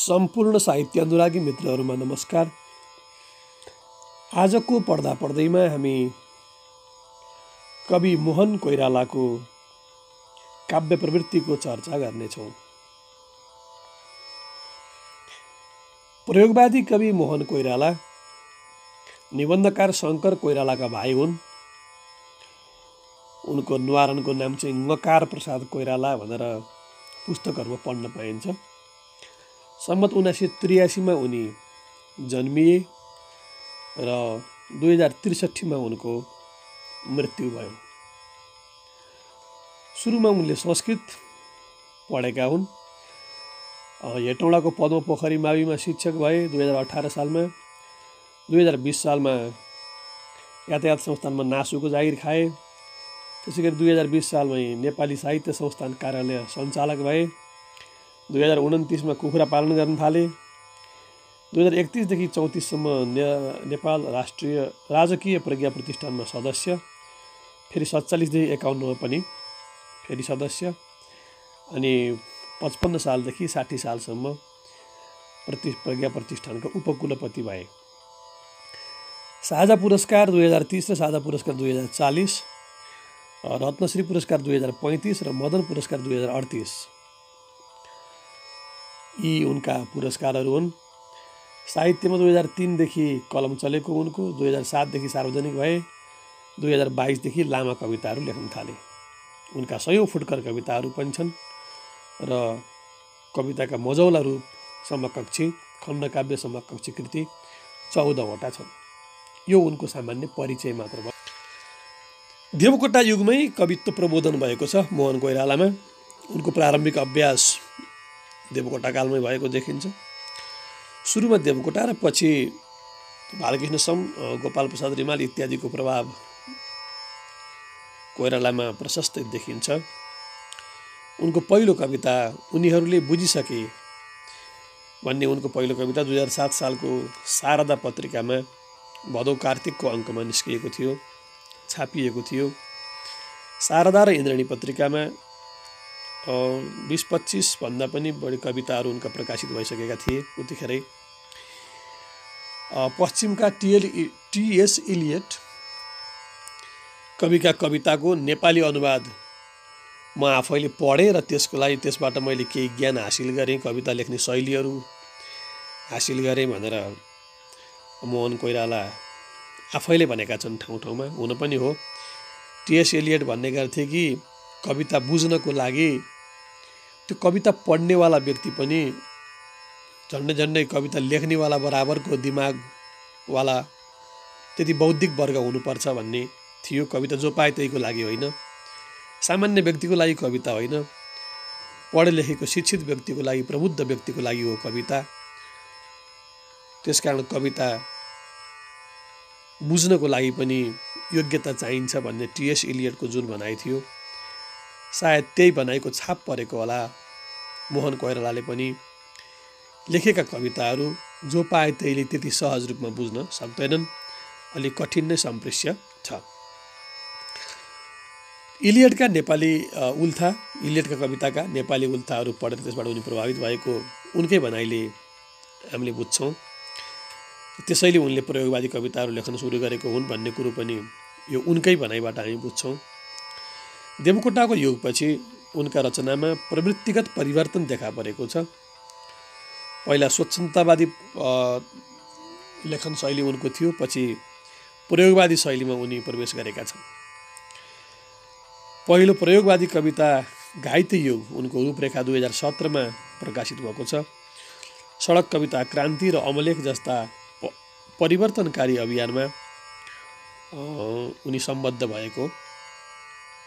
सम्पूर्ण साहित्य अनुरागी मित्रहरूमा नमस्कार। आजको पढ्दा पढ्दैमा हामी कवि मोहन कोइरालाको काव्य प्रवृत्तिको चर्चा गर्नेछौँ। प्रयोगवादी कवि मोहन कोइराला निबन्धकार शङ्कर कोइरालाका भाइ हुन्। उनको निवारणको नाम चाहिँ ङकार प्रसाद कोइराला भनेर पुस्तकहरूमा पढ्न पाइन्छ। सम्मत 1983 मा उनी जन्मिए र 2063 मा उनको मृत्यु भयो। सुरुमा उनले संस्कृत पढेका हुन्। हेटौँडाको पद्मपोखरी माविमा शिक्षक भए 2018 सालमा। 2020 सालमा यातायात संस्थानमा नासुको जागिर खाए। त्यसैगरी 2020 सालमै नेपाली साहित्य संस्थान कार्यालय सञ्चालक भए। 2029 मा कुखुरा पालन गर्न थाले। 2031 देखि 34 सम्म नेपाल राजकीय प्रज्ञा प्रतिष्ठानमा सदस्य। फेरि 47 देखि 51 मा पनि फेरि सदस्य। अनि 55 सालदेखि 60 सालसम्म प्रज्ञा प्रतिष्ठानका उपकुलपति भए। साझा पुरस्कार 2030 र साझा पुरस्कार 2040, रत्नश्री पुरस्कार 2035 र मदन पुरस्कार 2038 यी उनका पुरस्कारहरू हुन्। साहित्यमा 2003 देखि कलम चलेको उनको। 2007 देखि सार्वजनिक भए। 2022 देखि लामा कविताहरू लेख्न थाले। उनका 100औं फुटकर कविताहरू पनि छन् र कविताका मझौला रूप समकक्षी खण्डकाव्य समकक्षी कृति 14 वटा छन्। यो उनको सामान्य परिचय मात्र भयो। देवकोटा युगमै कवित्व प्रबोधन भएको छ मोहन कोइरालामा। उनको प्रारम्भिक अभ्यास देवकोटा कालमै भएको देखिन्छ। सुरुमा देवकोटा र पछि बालकृष्ण सम, गोपाल प्रसाद रिमाल इत्यादिको प्रभाव कोइरालामा प्रशस्त देखिन्छ। उनको पहिलो कविता उनीहरूले बुझिसके भन्ने उनको पहिलो कविता 2007 सालको शारदा पत्रिकामा भदौ कार्तिकको अङ्कमा निस्किएको थियो, छापिएको थियो। शारदा र इन्द्रणी पत्रिकामा 20-25 भन्दा पनि बढी कविताहरू उनका प्रकाशित भइसकेका थिए उतिखेरै। पश्चिमका टी.एस. इलियट कविका कविताको नेपाली अनुवाद म आफैले पढेँ र त्यसबाट मैले केही ज्ञान हासिल गरेँ, कविता लेख्ने शैलीहरू हासिल गरेँ भनेर मोहन कोइराला आफैले भनेका छन् ठाउँ ठाउँमा। हुन पनि हो। टी.एस. इलियट भन्ने गर्थे कि कविता बुझ्नको लागि त्यो कविता पढ्नेवाला व्यक्ति पनि झन्डै झन्डै कविता लेख्नेवाला बराबरको दिमागवाला त्यति बौद्धिक वर्ग हुनुपर्छ भन्ने थियो। कविता जो पाए त्यहीको लागि होइन, सामान्य व्यक्तिको लागि कविता होइन, पढे लेखेको शिक्षित व्यक्तिको लागि, प्रबुद्ध व्यक्तिको लागि हो कविता। त्यसकारण कविता बुझ्नको लागि पनि योग्यता चाहिन्छ भन्ने टी.एस. इलियटको जुन भनाइ थियो, सायद त्यही भनाइको छाप परेको होला। मोहन कोइरालाले पनि लेखेका कविताहरू जो पाए त्यहीले त्यति सहज रूपमा बुझ्न सक्दैनन्, अलिक कठिन नै सम्पृश्य छ। इलियटका नेपाली उल्था, इलियटका कविताका नेपाली उल्थाहरू पढेर त्यसबाट उनी प्रभावित भएको उनकै भनाइले हामीले बुझ्छौँ। त्यसैले उनले प्रयोगवादी कविताहरू लेख्न सुरु गरेको हुन् भन्ने कुरो पनि यो उनकै भनाइबाट हामी बुझ्छौँ। देवकोटाको युगपछि उनका रचनामा प्रवृत्तिगत परिवर्तन देखा परेको छ। पहिला स्वच्छन्दतावादी लेखन शैली उनको थियो, पछि प्रयोगवादी शैलीमा उनी प्रवेश गरेका छन्। पहिलो प्रयोगवादी कविता घाइते युग उनको रूपरेखा 2017 मा प्रकाशित भएको छ। सडक कविता क्रान्ति र अमलेख जस्ता परिवर्तनकारी अभियानमा उनी सम्बद्ध भएको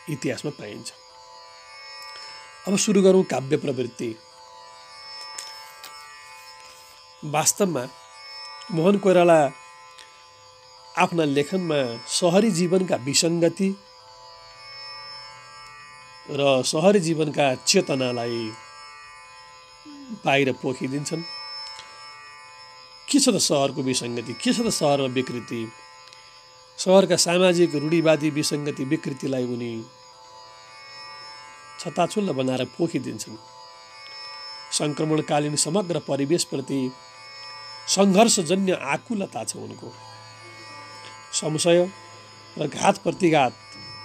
इतिहासमा पाइन्छ। अब सुरु गरौँ काव्य प्रवृत्ति। वास्तवमा मोहन कोइराला आफ्ना लेखनमा सहरी जीवनका विसङ्गति र सहरी जीवनका चेतनालाई बाहिर पोखिदिन्छन्। के छ त सहरको विसङ्गति, के छ त सहरमा विकृति, सहरका सामाजिक रूढिवादी विसङ्गति विकृतिलाई उनी छताछुल्ल बनाएर पोखिदिन्छन्। सङ्क्रमणकालीन समग्र परिवेशप्रति सङ्घर्षजन्य आकुलता छ उनको। संशय र घात प्रतिघात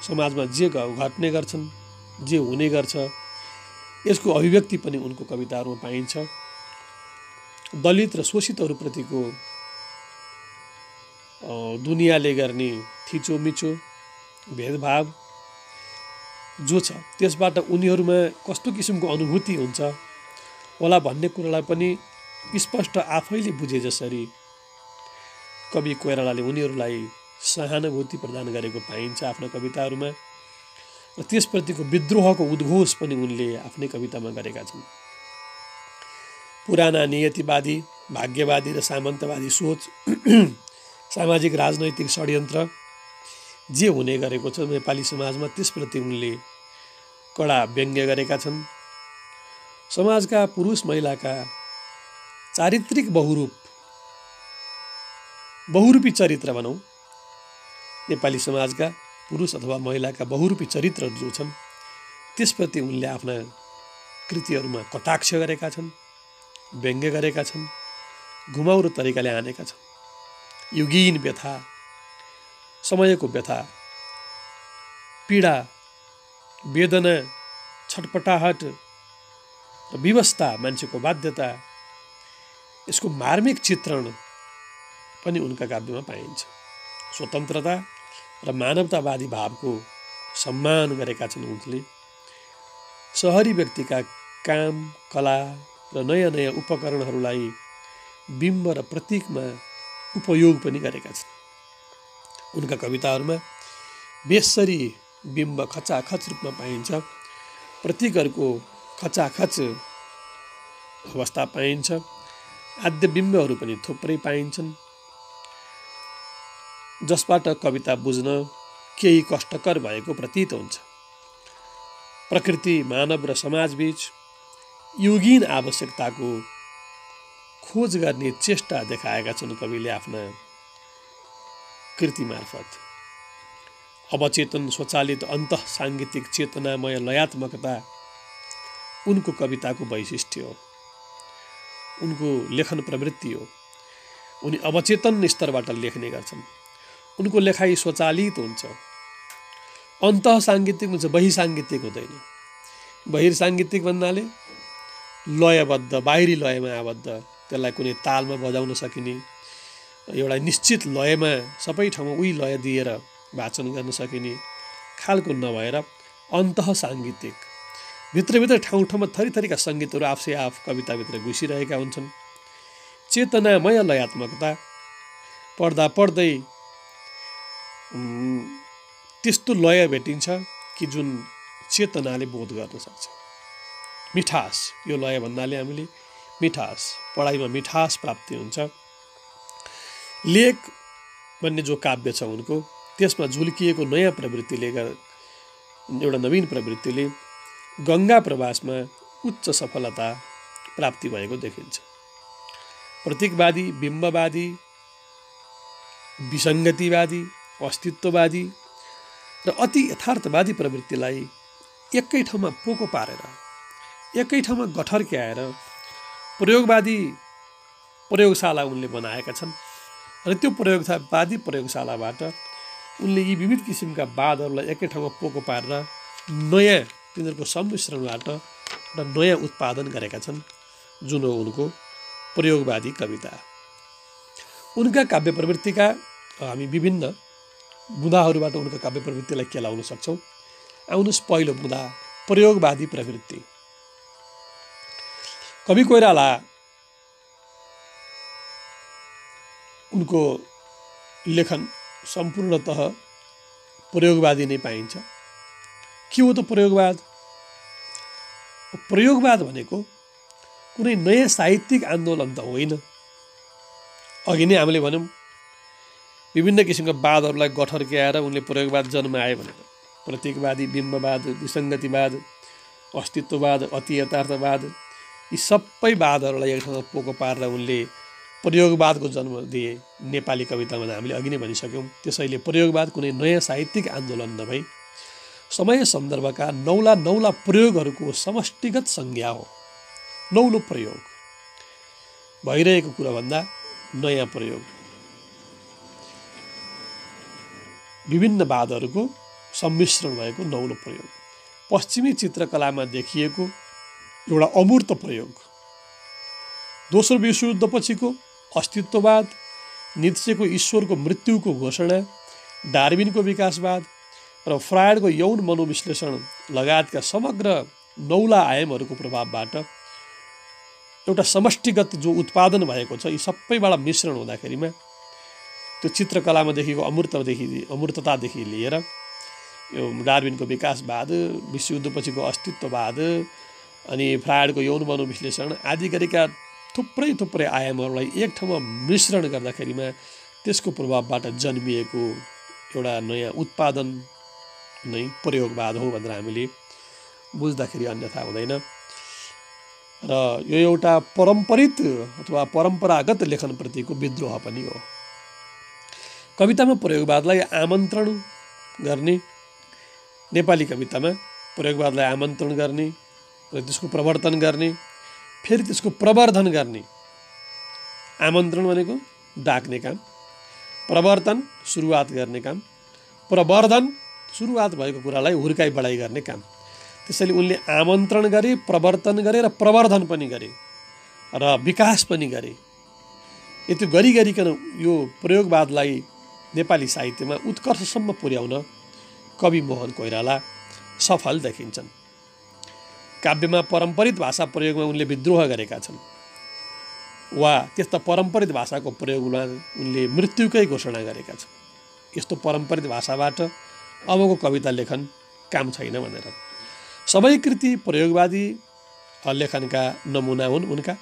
समाजमा जे घट्ने गर्छन्, जे हुने गर्छ, यसको अभिव्यक्ति पनि उनको कविताहरूमा पाइन्छ। दलित र शोषितहरूप्रतिको दुनियाँले गर्ने थिचोमिचो भेदभाव जो छ, त्यसबाट उनीहरूमा कस्तो किसिमको अनुभूति हुन्छ होला भन्ने कुरालाई पनि स्पष्ट आफैले बुझे जसरी कवि कोइरालाले उनीहरूलाई सहानुभूति प्रदान गरेको पाइन्छ आफ्ना कविताहरूमा। र त्यसप्रतिको विद्रोहको उद्घोष पनि उनले आफ्नै कवितामा गरेका छन्। पुराना नियतिवादी, भाग्यवादी र सामन्तवादी सोच, सामाजिक राजनैतिक षड्यन्त्र जे हुने गरेको छ नेपाली समाजमा, त्यसप्रति उनले कडा व्यङ्ग्य गरेका छन्। समाजका पुरुष महिलाका चारित्रिक बहुरूपी चरित्र भनौँ, नेपाली समाजका पुरुष अथवा महिलाका बहुरूपी चरित्रहरू जो छन्, त्यसप्रति उनले आफ्ना कृतिहरूमा कटाक्ष गरेका छन्, व्यङ्ग्य गरेका छन्, घुमाउरो तरिकाले हानेका छन्। युगीन व्यथा, समयको व्यथा, पीडा, वेदना, छटपटाहट र विवस्था, मान्छेको बाध्यता, यसको मार्मिक चित्रण पनि उनका काव्यमा पाइन्छ। स्वतन्त्रता र मानवतावादी भावको सम्मान गरेका छन् उनले। सहरी व्यक्तिका काम, कला र नयाँ नयाँ उपकरणहरूलाई बिम्ब र प्रतीकमा उपयोग पनि गरेका छन्। उनका कविताहरूमा बेसरी बिम्ब खचाखच रूपमा पाइन्छ, प्रतीकहरूको खचाखच अवस्था पाइन्छ, आद्य बिम्बहरू पनि थुप्रै पाइन्छन्, जसबाट कविता बुझ्न केही कष्टकर भएको प्रतीत हुन्छ। प्रकृति, मानव र समाजबीच युगीन आवश्यकताको खोज गर्ने चेष्टा देखाएका छन् कविले आफ्ना कृति मार्फत। अवचेतन स्वचालित अन्तः साङ्गीतिक चेतनामय लयात्मकता उनको कविताको वैशिष्ट्य हो, उनको लेखन प्रवृत्ति हो। उनी अवचेतन स्तरबाट लेख्ने गर्छन्। उनको लेखाइ स्वचालित हुन्छ, अन्तः साङ्गीतिक हुन्छ, बहिर्साङ्गीतिक हुँदैन। बहिर्साङ्गीतिक भन्नाले लयबद्ध, बाहिरी लयमा आबद्ध, त्यसलाई कुनै तालमा बजाउन सकिने, एउटा निश्चित लयमा सबै ठाउँमा उही लय दिएर वाचन गर्न सकिने खालको नभएर अन्तः साङ्गीतिक, भित्रभित्र ठाउँ ठाउँमा थरीथरीका सङ्गीतहरू आफै आफ कविताभित्र घुसिरहेका हुन्छन्। चेतनामय लयात्मकता, पढ्दा पढ्दै त्यस्तो लय भेटिन्छ कि जुन चेतनाले बोध गर्न सक्छ। मिठास, यो लय भन्नाले हामीले मिठास, पढाइमा मिठास प्राप्ति हुन्छ। लेख भन्ने जो काव्य छ उनको, त्यसमा झुल्किएको नयाँ प्रवृत्तिले, एउटा नवीन प्रवृत्तिले गङ्गा प्रवासमा उच्च सफलता प्राप्ति भएको देखिन्छ। प्रतीकवादी, बिम्बवादी, विसङ्गतिवादी, अस्तित्ववादी र अति यथार्थवादी प्रवृत्तिलाई एकै ठाउँमा पोको पारेर, एकै ठाउँमा गठर्क्याएर प्रयोगवादी प्रयोगशाला उनले बनाएका छन्। र त्यो प्रयोगवादी प्रयोगशालाबाट उनले यी विविध किसिमका वादहरूलाई एकै ठाउँमा पोको पारेर नयाँ, तिनीहरूको सम्मिश्रणबाट एउटा नयाँ उत्पादन गरेका छन्, जुन हो उनको प्रयोगवादी कविता। उनका काव्य प्रवृत्तिका हामी विभिन्न बुँदाहरूबाट उनका काव्य प्रवृत्तिलाई केलाउन सक्छौँ। आउनुहोस् पहिलो बुँदा, प्रयोगवादी प्रवृत्ति। कवि कोइराला उनको लेखन सम्पूर्णतः प्रयोगवादी नै पाइन्छ। के हो त प्रयोगवाद? प्रयोगवाद भनेको कुनै नयाँ साहित्यिक आन्दोलन त होइन। अघि नै हामीले भन्यौँ विभिन्न किसिमका वादहरूलाई गठर्क्याएर उनले प्रयोगवाद जन्माए भनेर। प्रतीकवादी, बिम्बवाद, विसङ्गतिवाद, अस्तित्ववाद, अति यथार्थवाद, यी सबै वादहरूलाई एक ठाउँमा पोको पारेर उनले प्रयोगवादको जन्म दिए नेपाली कवितामा। हामीले अघि नै भनिसक्यौँ। त्यसैले प्रयोगवाद कुनै नयाँ साहित्यिक आन्दोलन नभई समय सन्दर्भका नौला नौला प्रयोगहरूको समष्टिगत संज्ञा हो, नौलो प्रयोग, भइरहेको कुराभन्दा नयाँ प्रयोग, विभिन्न वादहरूको सम्मिश्रण भएको नौलो प्रयोग, पश्चिमी चित्रकलामा देखिएको एउटा अमूर्त प्रयोग, दोस्रो विश्वयुद्धपछिको अस्तित्ववाद, नित्सेको ईश्वरको मृत्युको घोषणा, डार्विनको विकासवाद र फ्रायडको यौन मनोविश्लेषण लगायतका समग्र नौला आयामहरूको प्रभावबाट एउटा समष्टिगत जो उत्पादन भएको छ, यी सबैबाट मिश्रण हुँदाखेरिमा त्यो चित्रकलामा देखिएको अमूर्ततादेखि लिएर यो डार्विनको विकासवाद, विश्वयुद्धपछिको अस्तित्ववाद अनि फ्रायडको यौन मनोविश्लेषण आदि गरेका थुप्रै आयामहरूलाई एक ठाउँमा मिश्रण गर्दाखेरिमा त्यसको प्रभावबाट जन्मिएको एउटा नयाँ उत्पादन नै प्रयोगवाद हो भनेर हामीले बुझ्दाखेरि अन्यथा हुँदैन। र यो एउटा पारम्परिक अथवा परम्परागत लेखनप्रतिको विद्रोह पनि हो। कवितामा प्रयोगवादलाई आमन्त्रण गर्ने, नेपाली कवितामा प्रयोगवादलाई आमन्त्रण गर्ने र त्यसको प्रवर्तन गर्ने, फेरि त्यसको प्रवर्धन गर्ने। आमन्त्रण भनेको डाक्ने काम, प्रवर्तन सुरुवात गर्ने काम, प्रवर्धन सुरुवात भएको कुरालाई हुर्काइ बढाइ गर्ने काम। त्यसैले उनले आमन्त्रण गरे, प्रवर्तन गरे र प्रवर्धन पनि गरे र विकास पनि गरे। यति गरिकन यो प्रयोगवादलाई नेपाली साहित्यमा उत्कर्षसम्म पुर्याउन कवि मोहन कोइराला सफल देखिन्छन्। काव्यमा पारम्परिक भाषा प्रयोगमा उनले विद्रोह गरेका छन् वा त्यस्ता पारम्परिक भाषाको प्रयोगमा उनले मृत्युकै घोषणा गरेका छन्। यस्तो पारम्परिक भाषाबाट अबको कविता लेखन काम छैन भनेर। सबै कृति प्रयोगवादी लेखनका नमुना हुन् उनका।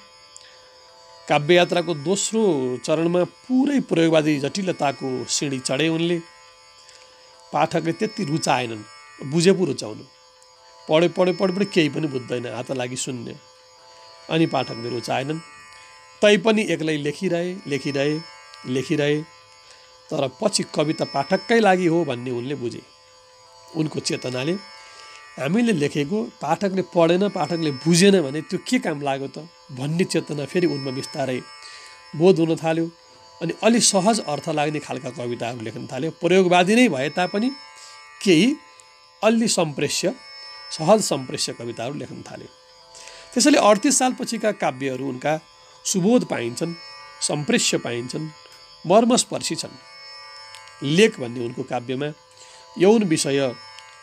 काव्ययात्राको दोस्रो चरणमा पुरै प्रयोगवादी जटिलताको सिँढी चढे उनले। पाठकले त्यति रुचाएनन्, बुझे पो रुचाउनु, पढे केही पनि बुझ्दैन, हात लागि शून्य, अनि पाठकले रुचाएनन्। तैपनि एक्लै लेखिरहे तर पछि कविता पाठककै लागि हो भन्ने उनले बुझे। उनको चेतनाले हामीले लेखेको पाठकले पढेन, पाठकले बुझेन भने त्यो के काम लाग्यो त भन्ने चेतना फेरि उनमा बिस्तारै बोध हुन थाल्यो। अनि अलि सहज अर्थ लाग्ने खालका कविताहरू लेख्न थाल्यो। प्रयोगवादी नै भए तापनि केही अलि सहज सम्प्रेष्य कविताहरू लेख्न थाल्यो। त्यसैले 38 सालपछिका काव्यहरू उनका सुबोध पाइन्छन्, सम्प्रेष्य पाइन्छन्, मर्मस्पर्शी छन्। लेख भन्ने उनको काव्यमा यौन विषय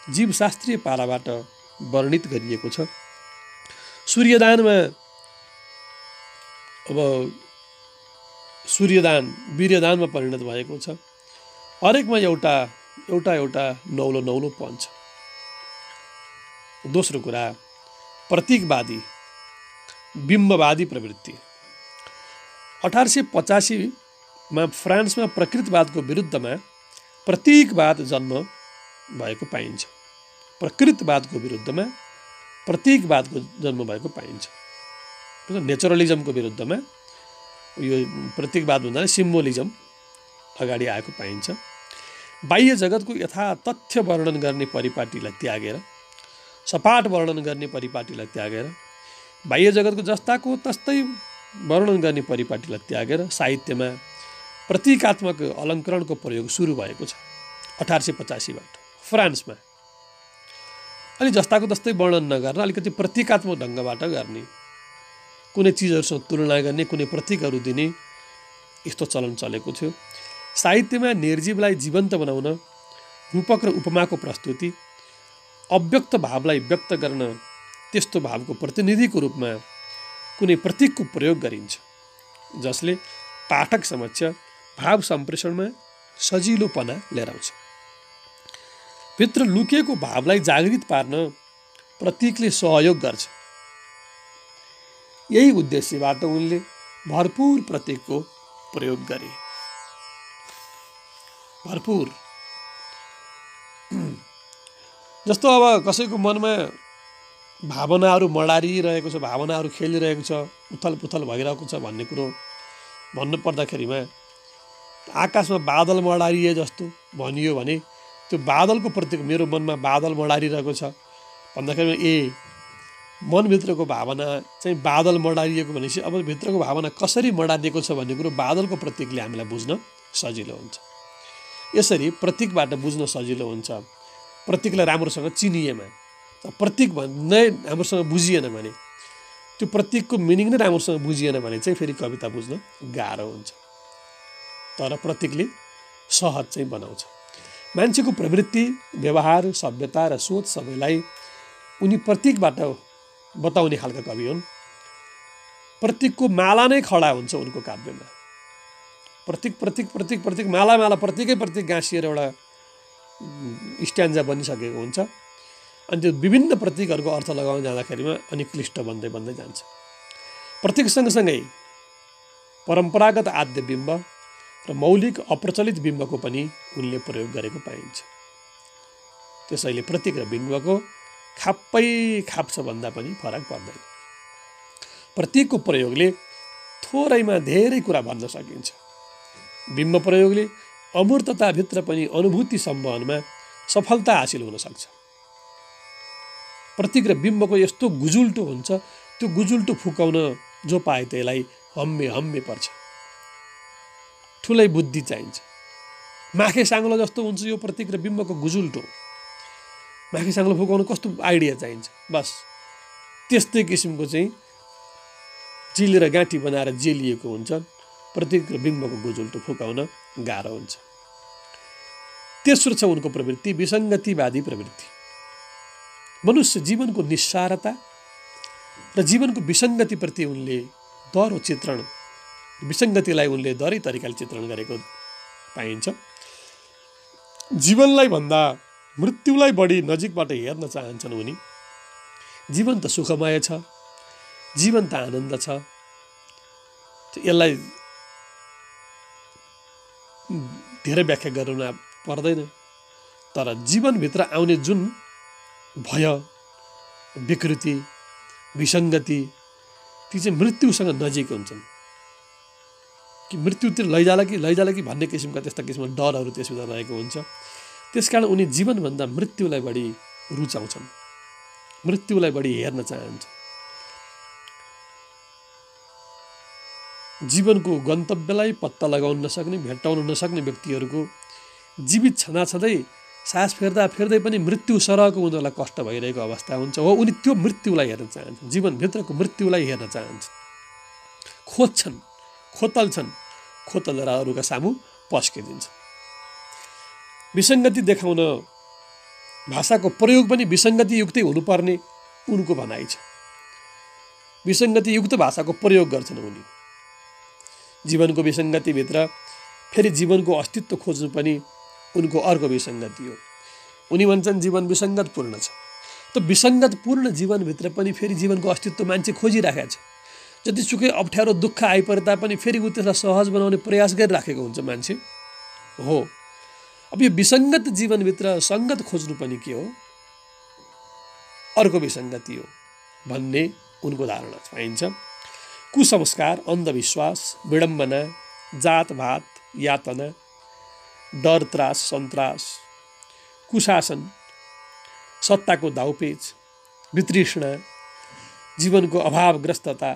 जीवशास्त्रीय पाराबाट वर्णित गरिएको छ। सूर्यदानमा अब सूर्यदान वीर्यदानमा परिणत भएको छ। हरेकमा एउटा नौलो पन छ। दोस्रो कुरा प्रतीकवादी बिम्बवादी प्रवृत्ति। 1885 मा फ्रान्समा प्रकृतवादको विरुद्धमा प्रतीकवाद जन्म भएको पाइन्छ। प्रकृतवादको विरुद्धमा प्रतीकवादको जन्म भएको पाइन्छ। नेचरलिजमको विरुद्धमा यो प्रतीकवाद भन्दा सिम्बोलिजम अगाडि आएको पाइन्छ। बाह्य जगतको यथातथ्य वर्णन गर्ने परिपाटीलाई त्यागेर, सपाट वर्णन गर्ने परिपाटीलाई त्यागेर, बाह्य जगतको जस्ताको तस्तै वर्णन गर्ने परिपाटीलाई त्यागेर साहित्यमा प्रतीकात्मक अलङ्करणको प्रयोग सुरु भएको छ 1885 बाट फ्रान्समा। अलि जस्ताको तस्तै वर्णन नगर्न, अलिकति प्रतीकात्मक ढङ्गबाट गर्ने, कुनै चिजहरूसँग तुलना गर्ने, कुनै प्रतीकहरू दिने, यस्तो चलन चलेको थियो। साहित्यमा निर्जीवलाई जीवन्त बनाउन रूपक र उपमाको प्रस्तुति, अव्यक्त भावलाई व्यक्त गर्न त्यस्तो भावको प्रतिनिधिको रूपमा कुनै प्रतीकको प्रयोग गरिन्छ, जसले पाठक समक्ष भाव सम्प्रेषणमा सजिलोपना लिएर आउँछ। भित्र लुकेको भावलाई जागृत पार्न प्रतीकले सहयोग गर्छ। यही उद्देश्यबाट उनले भरपूर प्रतीकको प्रयोग गरे। भरपूर जस्तो अब कसैको मनमा भावनाहरू मडारिरहेको छ, भावनाहरू खेलिरहेको छ, उथलपुथल भइरहेको छ भन्ने कुरो भन्नु पर्दाखेरिमा आकाशमा बादल मडारिए जस्तो भनियो भने त्यो बादलको प्रतीक, मेरो मनमा बादल मडारिरहेको छ भन्दाखेरि मनभित्रको भावना चाहिँ बादल मडारिएको भनेपछि अब भित्रको भावना कसरी मडारिएको छ भन्ने कुरो बादलको प्रतीकले हामीलाई बुझ्न सजिलो हुन्छ। यसरी प्रतीकबाट बुझ्न सजिलो हुन्छ। प्रतीकलाई राम्रोसँग चिनिएमा, प्रतीक भन्दै राम्रोसँग बुझिएन भने, त्यो प्रतीकको मिनिङ नै राम्रोसँग बुझिएन भने चाहिँ फेरि कविता बुझ्न गाह्रो हुन्छ। तर प्रतीकले सहज चाहिँ बनाउँछ। मान्छेको प्रवृत्ति, व्यवहार, सभ्यता र सोच सबैलाई उनी प्रतीकबाट बताउने खालका कवि हुन्। प्रतीकको माला नै खडा हुन्छ उनको काव्यमा। प्रतीक प्रतीक प्रतीक प्रतीक माला माला प्रतीकै प्रतीक गाँसिएर एउटा स्ट्यान्जा बनिसकेको हुन्छ। अनि त्यो विभिन्न प्रतीकहरूको अर्थ लगाउन जाँदाखेरिमा अनि क्लिष्ट बन्दै बन्दै जान्छ। प्रतीक सँगसँगै परम्परागत आद्य बिम्ब र मौलिक अप्रचलित बिम्बको पनि उनले प्रयोग गरेको पाइन्छ। त्यसैले प्रतीक र बिम्बको खाप्पै खाप्छ भन्दा पनि फरक पर्दैन। प्रतीकको प्रयोगले थोरैमा धेरै कुरा भन्न सकिन्छ। बिम्ब प्रयोगले अमूर्तताभित्र पनि अनुभूति सम्वहनमा सफलता हासिल हुन सक्छ। प्रतीक र बिम्बको यस्तो गुजुल्टो हुन्छ, त्यो गुजुल्टो फुकाउन जो पाए त्यसलाई हम्मे हम्मे पर्छ। ठुलै बुद्धि चाहिन्छ। माखे साङ्लो जस्तो हुन्छ यो प्रतीक र बिम्बको गुजुल्टो। माखे साङ्लो फुकाउन कस्तो आइडिया चाहिन्छ। बस त्यस्तै किसिमको चाहिँ चिलेर गाँठी बनाएर जेलिएको हुन्छ। प्रतीक र बिम्बको गुजुल्टो फुकाउन गाह्रो हुन्छ। तेस्रो छ उनको प्रवृत्ति, विसङ्गतिवादी प्रवृत्ति। मनुष्य जीवनको निस्सारता र जीवनको विसङ्गतिप्रति उनले दह्रो चित्रण, विसङ्गतिलाई उनले दह्रै तरिकाले चित्रण गरेको पाइन्छ। जीवनलाई भन्दा मृत्युलाई बढी नजिकबाट हेर्न चाहन्छन् उनी। जीवन त सुखमय छ, जीवन त आनन्द छ, यसलाई धेरै व्याख्या गर्न पर्दैन। तर जीवनभित्र आउने जुन भय, विकृति, विसङ्गति, ती चाहिँ मृत्युसँग नजिक हुन्छन्। कि मृत्युतिर लैजाला कि भन्ने किसिमका त्यस्ता किसिमका डरहरू त्यसभित्र रहेको हुन्छ। त्यसकारण उनी जीवनभन्दा मृत्युलाई बढी रुचाउँछन्, मृत्युलाई बढी हेर्न चाहन्छन्। जीवनको गन्तव्यलाई पत्ता लगाउन नसक्ने, भेट्टाउन नसक्ने व्यक्तिहरूको जीवित छँदाछँदै सास फेर्दा फेर्दै पनि मृत्यु सरहको उनीहरूलाई कष्ट भइरहेको अवस्था हुन्छ। हो, उनी त्यो मृत्युलाई हेर्न चाहन्छन्, जीवनभित्रको मृत्युलाई हेर्न चाहन्छन्, खोज्छन्, खोतल्छन्, खोतलेर अरूका सामु पस्किदिन्छन्। विसङ्गति देखाउन भाषाको प्रयोग पनि विसङ्गतियुक्तै हुनुपर्ने उनको भनाइ छ। विसङ्गतियुक्त भाषाको प्रयोग गर्छन् उनी। जीवनको विसङ्गतिभित्र फेरि जीवनको अस्तित्व खोज्नु पनि उनको अर्को विसङ्गति हो। उनी भन्छन् जीवन विसङ्गतपूर्ण छ। त विसङ्गतपूर्ण जीवनभित्र पनि फेरि जीवनको अस्तित्व मान्छे खोजिराखेको छ। जतिसुकै अप्ठ्यारो दुःख आइपरे तापनि फेरि ऊ त्यसलाई सहज बनाउने प्रयास गरिराखेको हुन्छ मान्छे। हो, अब यो विसङ्गत जीवनभित्र सङ्गत खोज्नु पनि के हो, अर्को विसङ्गति हो भन्ने उनको धारणा पाइन्छ। कुसंस्कार, अन्धविश्वास, विडम्बना, जातभात, यातना, डर, त्रास, सन्तास, कुशासन, सत्ताको दाउपेच, वितृष्णा, जीवनको अभावग्रस्तता,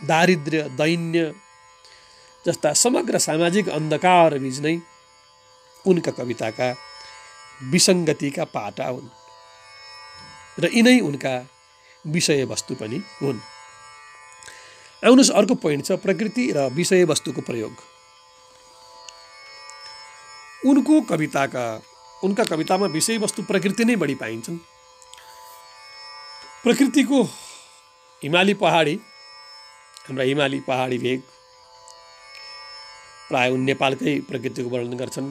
दारिद्र्य, दैन्य जस्ता समग्र सामाजिक अन्धकार बीच नै उनका कविताका विसङ्गतिका पाटा हुन् र यिनै उनका विषयवस्तु पनि हुन्। आउनुहोस् अर्को पोइन्ट छ प्रकृति र विषयवस्तुको प्रयोग। उनका कवितामा विषयवस्तु प्रकृति नै बढी पाइन्छन्। प्रकृतिको हिमाली पहाडी, हाम्रा हिमाली पहाडी भेग प्राय उन नेपालकै प्रकृतिको वर्णन गर्छन्।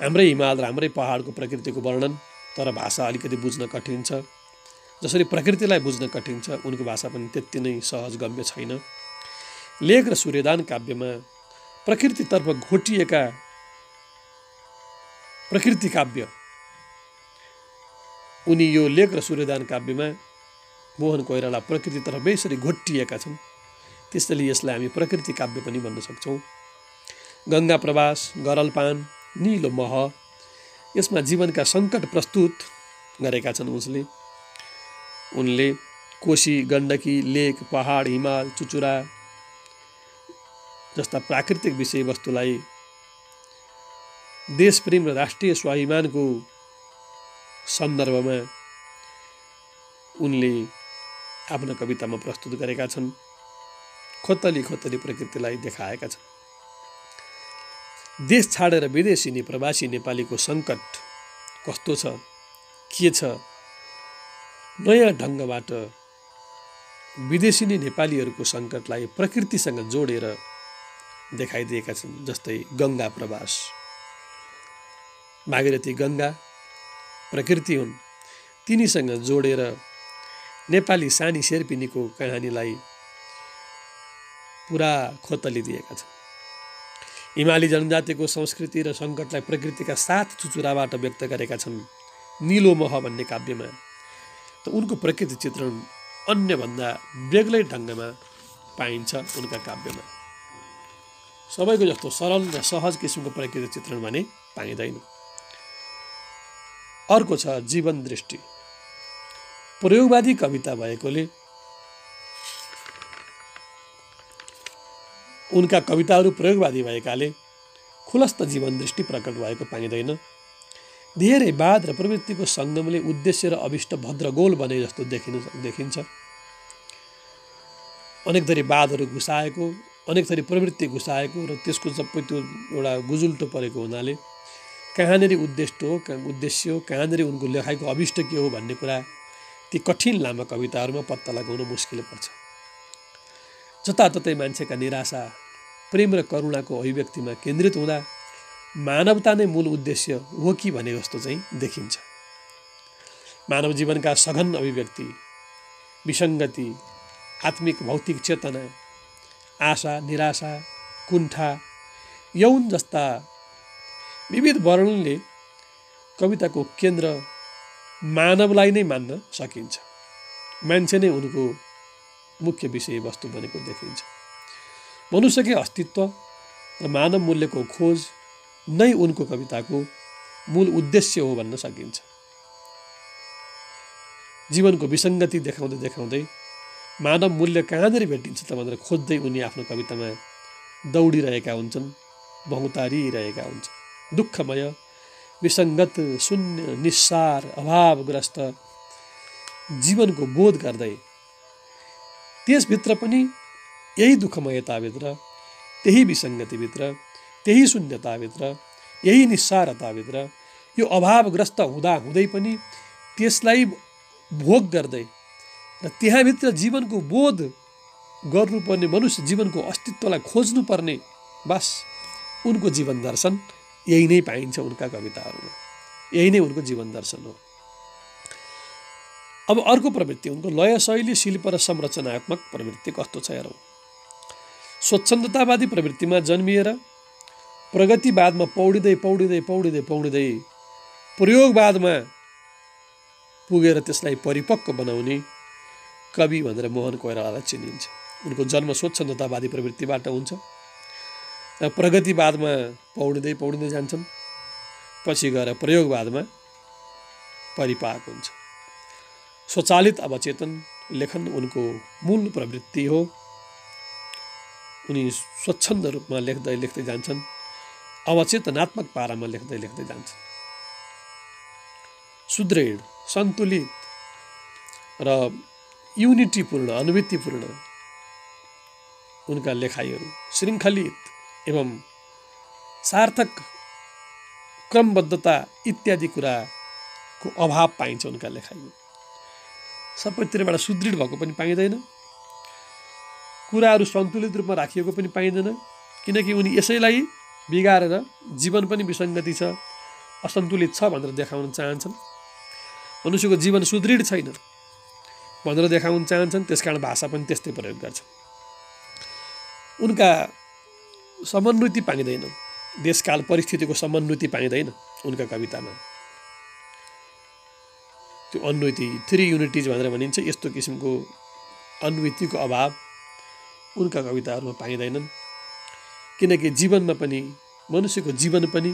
हाम्रै हिमाल र हाम्रै पहाडको प्रकृतिको वर्णन, तर भाषा अलिकति बुझ्न कठिन छ। जसरी प्रकृतिलाई बुझ्न कठिन छ, उनको भाषा पनि त्यति नै सहजगम्य छैन। लेख र सूर्यदान काव्यमा प्रकृतितर्फ घोटिएका प्रकृति काव्य, उनी यो लेख र सूर्यदान काव्यमा मोहन कोइराला प्रकृतितर्फ यसरी घोटिएका छन्। त्यसैले यसलाई हामी प्रकृति काव्य पनि भन्न सक्छौँ। गङ्गा प्रवास, गरलपान, निलो मह, यसमा जीवनका सङ्कट प्रस्तुत गरेका छन् उनले। कोशी, गण्डकी, लेक, पहाड, हिमाल, चुचुरा जस्ता प्राकृतिक विषयवस्तुलाई देशप्रेम र राष्ट्रिय स्वाभिमानको सन्दर्भमा उनले आफ्ना कवितामा प्रस्तुत गरेका छन्। खोतली खोतली प्रकृतिलाई देखाएका छन्। देश छाडेर विदेशिने प्रवासी नेपालीको सङ्कट कस्तो छ, के छ, नयाँ ढङ्गबाट विदेशिने नेपालीहरूको सङ्कटलाई प्रकृतिसँग जोडेर देखाइदिएका छन्। जस्तै गङ्गा प्रवास, भागीरथी गङ्गा प्रकृति हुन्, तिनीसँग जोडेर नेपाली सानी शेर्पिनीको कहानीलाई पुरा खोतलिदिएका छन्। हिमाली जनजातिको संस्कृति र सङ्कटलाई प्रकृतिका 7 चुचुराबाट व्यक्त गरेका छन्। निलो मह भन्ने काव्यमा त उनको प्रकृति चित्रण अन्यभन्दा बेग्लै ढङ्गमा पाइन्छ। उनका काव्यमा सबैको जस्तो सरल र सहज किसिमको प्रकृति चित्रण भने पाइँदैन। अर्को छ जीवन दृष्टि। प्रयोगवादी कविता भएकोले उनका कविताहरू प्रयोगवादी भएकाले खुलस्त जीवन दृष्टि प्रकट भएको पाइँदैन। धेरै वाद र प्रवृत्तिको सङ्गमले उद्देश्य र अभिष्ट भद्रगोल बने जस्तो देखिन्छ। अनेक थरी वादहरू घुसाएको, अनेक थरी प्रवृत्ति घुसाएको र त्यसको सबै त्यो एउटा गुजुल्टो परेको हुनाले कहाँनिर उद्देश्य हो, कहाँनिर उनको लेखाइको अभिष्ट के हो भन्ने कुरा ती कठिन लामा कविताहरूमा पत्ता लगाउन मुस्किल पर्छ। जताततै मान्छेका निराशा, प्रेम र करुणाको अभिव्यक्तिमा केन्द्रित हुँदा मानवता नै मूल उद्देश्य हो कि भने जस्तो चाहिँ देखिन्छ। मानव जीवनका सघन अभिव्यक्ति, विसङ्गति, आत्मिक भौतिक चेतना, आशा, निराशा, कुण्ठा, यौन जस्ता विविध वर्णनले कविताको केन्द्र मानवलाई नै मान्न सकिन्छ। मान्छे नै उनको मुख्य विषयवस्तु बनेको देखिन्छ। मनुष्यकै अस्तित्व र मानव मूल्यको खोज नै उनको कविताको मूल उद्देश्य हो भन्न सकिन्छ। जीवनको विसङ्गति देखाउँदै देखाउँदै मानव मूल्य कहाँनिर भेटिन्छ त भनेर खोज्दै उनी आफ्नो कवितामा दौडिरहेका हुन्छन्, बहुतारिरहेका हुन्छन्। दुःखमय, विसङ्गत, शून्य, निस्सार, अभावग्रस्त जीवनको बोध गर्दै त्यसभित्र पनि यही दुःखमयताभित्र, त्यही विसङ्गतिभित्र, त्यही शून्यताभित्र, यही निस्सारताभित्र यो अभावग्रस्त हुँदा हुँदै पनि त्यसलाई भोग गर्दै र त्यहाँभित्र जीवनको बोध गर्नुपर्ने, मनुष्य जीवनको अस्तित्वलाई खोज्नुपर्ने, बस उनको जीवन दर्शन यही नै पाइन्छ उनका कविताहरूमा। यही नै उनको जीवन दर्शन हो। अब अर्को प्रवृत्ति उनको लय शैली, शिल्प र संरचनात्मक प्रवृत्ति कस्तो छ हेरौँ। स्वच्छन्दतावादी प्रवृत्तिमा जन्मिएर प्रगतिवादमा पौडिँदै पौडिँदै पौडिँदै पौडिँदै प्रयोगवादमा पुगेर त्यसलाई परिपक्व बनाउने कवि भनेर मोहन कोइरालालाई चिनिन्छ। उनको जन्म स्वच्छन्दतावादी प्रवृत्तिबाट हुन्छ र प्रगतिवादमा पौडिँदै पौडिँदै जान्छन्, पछि गएर प्रयोगवादमा परिपाक हुन्छ। स्वचालित अवचेतन लेखन उनको मूल प्रवृत्ति हो। उनी स्वच्छन्द रूपमा लेख्दै लेख्दै जान्छन्, अवचेतनात्मक पारामा लेख्दै लेख्दै जान्छन्। सुदृढ, सन्तुलित र युनिटीपूर्ण, अनुभूतिपूर्ण उनका लेखाइहरू, श्रृङ्खलित एवं सार्थक क्रमबद्धता इत्यादि कुराको अभाव पाइन्छ उनका लेखाइमा। सबैतिरबाट सुदृढ भएको पनि पाइँदैन, कुराहरू सन्तुलित रूपमा राखिएको पनि पाइँदैन, किनकि उनी यसैलाई बिगारेर जीवन पनि विसङ्गति छ, असन्तुलित छ भनेर देखाउन चाहन्छन्। मनुष्यको जीवन सुदृढ छैन भनेर देखाउन चाहन्छन्, त्यसकारण भाषा पनि त्यस्तै प्रयोग गर्छन्। उनका समन्वति पाइँदैन, देशकाल परिस्थितिको समन्वति पाइँदैन उनका कवितामा। त्यो अन्वति, 3 युनिटिज भनेर भनिन्छ, यस्तो किसिमको अन्वतिको अभाव उनका कविताहरूमा पाइँदैनन्, किनकि जीवनमा पनि, मनुष्यको जीवन पनि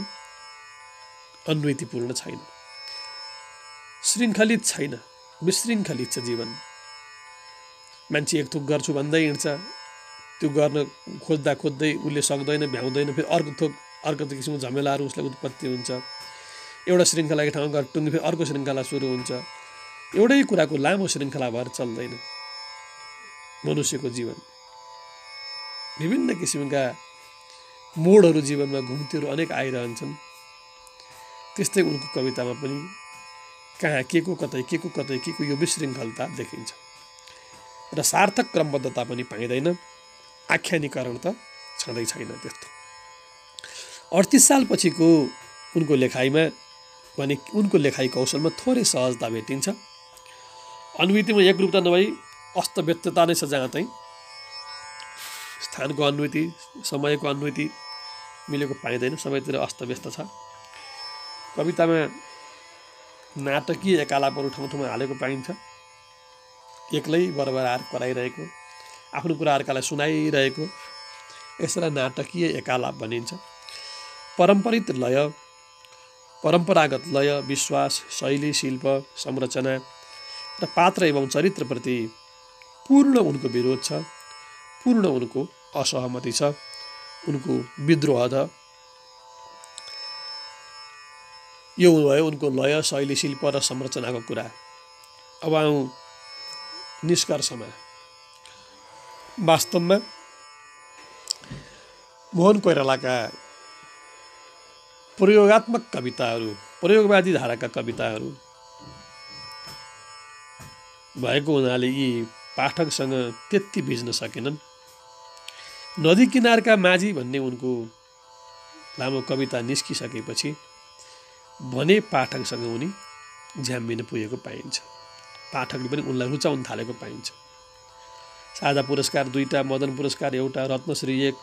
अन्वतिपूर्ण छैन, श्रृङ्खलित छैन, विशृङ्खलित छ जीवन। मान्छे एक थोक गर्छु भन्दै हिँड्छ, त्यो गर्न खोज्दा खोज्दै उसले सक्दैन, भ्याउँदैन, फेरि अर्को किसिमको झमेलाहरू उसलाई उत्पत्ति हुन्छ। एउटा श्रृङ्खलाको ठाउँमा गएर टुङ्गी फेरि अर्को श्रृङ्खला सुरु हुन्छ। एउटै कुराको लामो श्रृङ्खला भएर चल्दैन मनुष्यको जीवन। विभिन्न किसिमका मोडहरू जीवनमा, घुम्तीहरू अनेक आइरहन्छन्। त्यस्तै उनको कवितामा पनि कहाँ के को कतै यो विशृङ्खलता देखिन्छ र सार्थक क्रमबद्धता पनि पाइँदैन। आख्यानीकरण त छँदै छैन त्यस्तो। 38 साल पछिको उनको लेखाइमा भने उनको लेखाइ कौशलमा थोरै सहजता भेटिन्छ। अनुभूतिमा एकरूपता नभई अस्तव्यस्तता नै छ। जहाँ चाहिँ स्थानको अनुभूति, समयको अनुभूति मिलेको पाइँदैन, सबैतिर अस्तव्यस्त छ। कवितामा नाटकीय एकालापहरू ठाउँ ठाउँमा हालेको पाइन्छ। एक्लै बरबरार कराइरहेको, आफ्नो कुरा अर्कालाई सुनाइरहेको, यसलाई नाटकीय एकालाप भनिन्छ। परम्परागत लय, विश्वास, शैली, शिल्प, संरचना र पात्र एवं चरित्रप्रति पूर्ण उनको विरोध छ, पूर्ण उनको असहमति छ, उनको विद्रोह छ। यो भयो उनको लय, शैली, शिल्प र संरचनाको कुरा। अब आउँ निष्कर्षमा। वास्तवमा मोहन कोइरालाका प्रयोगात्मक कविताहरू, प्रयोगवादी धाराका कविताहरू भएको हुनाले यी पाठकसँग त्यति भिज्न सकेनन्। नदी किनारका माझी भन्ने उनको लामो कविता निस्किसकेपछि भने पाठकसँग उनी झ्याम्बिन पुगेको पाइन्छ। पाठकले पनि उनलाई रुचाउन थालेको पाइन्छ। साझा पुरस्कार 2टा, मदन पुरस्कार 1टा, रत्नश्री 1,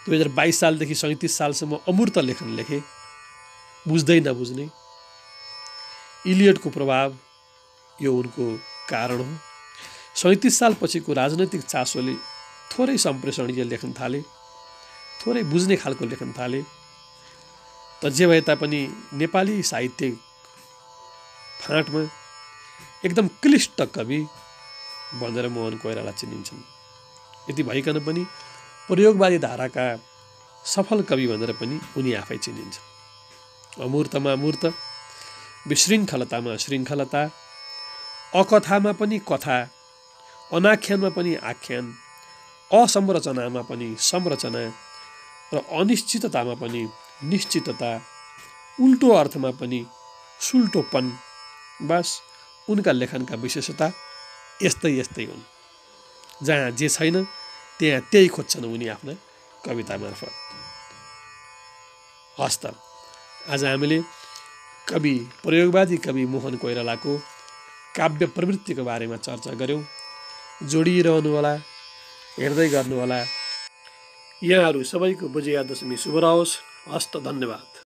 2022 सालदेखि 37 सालसम्म अमूर्त लेखन लेखे। बुझ्दै नबुझ्ने इलियटको प्रभाव यो उनको कारण हो। 37 साल पछिको राजनैतिक चासोले थोरै सम्प्रेषणीय लेखन थाले, थोरै बुझ्ने खालको लेखन थाले। त जे भए तापनि नेपाली साहित्य फाँटमा एकदम क्लिष्ट कवि भनेर मोहन कोइराला चिनिन्छन्। यति भइकन पनि प्रयोगवादी धाराका सफल कवि भनेर पनि उनी आफै चिनिन्छन्। अमूर्तमा मूर्त, विशृङ्खलतामा श्रृङ्खलता, अकथामा पनि कथा, अनाख्यानमा पनि आख्यान, असंरचनामा पनि संरचना र अनिश्चिततामा पनि निश्चितता, उल्टो अर्थमा पनि सुल्टोपन। बस उनका लेखनका विशेषता यस्तै हुन्। जहाँ जे छैन त्यहाँ त्यही खोज्छन् उनी आफ्ना कविता मार्फत। हस्त आज हामीले प्रयोगवादी कवि मोहन कोइरालाको काव्य प्रवृत्तिको बारेमा चर्चा गऱ्यौँ। जोडिरहनुहोला, हेर्दै गर्नुहोला। यहाँहरू सबैको विजयादशमी शुभ रहोस्। हस्त, धन्यवाद।